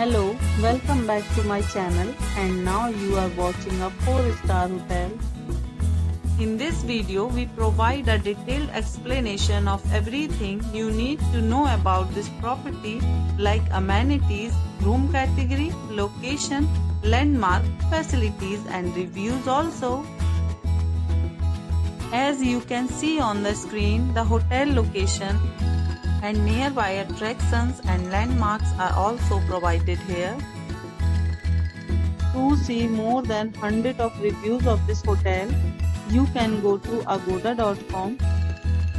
Hello, welcome back to my channel, and now you are watching a 4-star hotel. In this video, we provide a detailed explanation of everything you need to know about this property, like amenities, room category, location, landmark, facilities and reviews also. As you can see on the screen, the hotel location and nearby attractions and landmarks are also provided here. To see more than 100 of reviews of this hotel, you can go to agoda.com.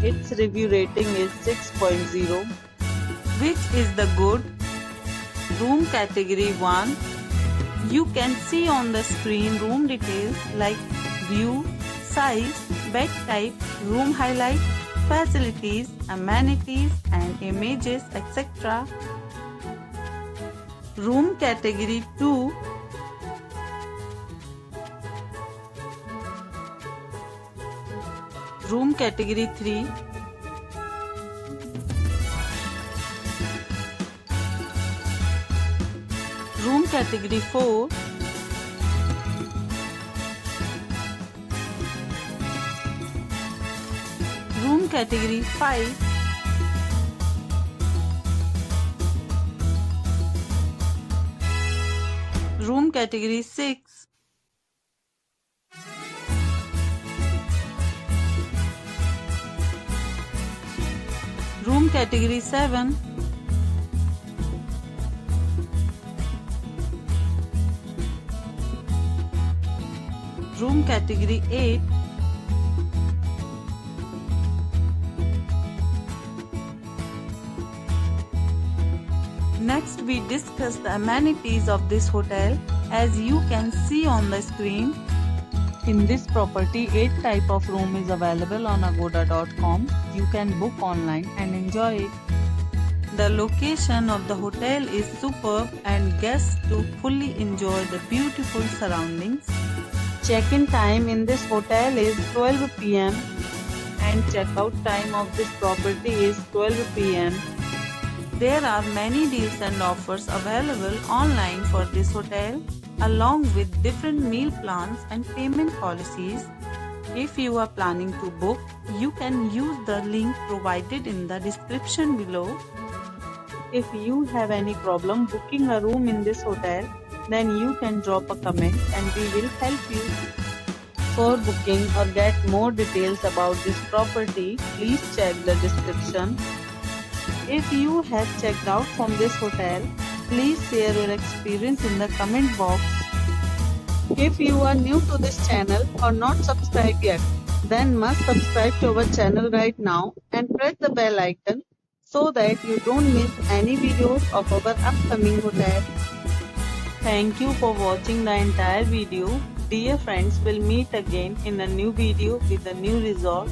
Its review rating is 6.0, which is the good. Room category 1. You can see on the screen room details like view, size, bed type, room height, facilities, amenities and images, etc. Room category 2. Room category 3. Room category 4. Room category 5. Room category 6. Room category 7. Room category 8. Next, we discuss the amenities of this hotel. As you can see on the screen, in this property, 8 type of room is available on agoda.com. You can book online and enjoy it. The location of the hotel is superb and guests to fully enjoy the beautiful surroundings. Check-in time in this hotel is 12 p.m. and check-out time of this property is 12 p.m. There are many deals and offers available online for this hotel, along with different meal plans and payment policies. If you are planning to book, you can use the link provided in the description below. If you have any problem booking a room in this hotel, then you can drop a comment and we will help you. For booking or get more details about this property, please check the description. If you have checked out from this hotel, please share your experience in the comment box. If you are new to this channel or not subscribed yet, then must subscribe to our channel right now and press the bell icon so that you don't miss any videos of our upcoming hotel. Thank you for watching the entire video. Dear friends, we'll meet again in a new video with a new resort.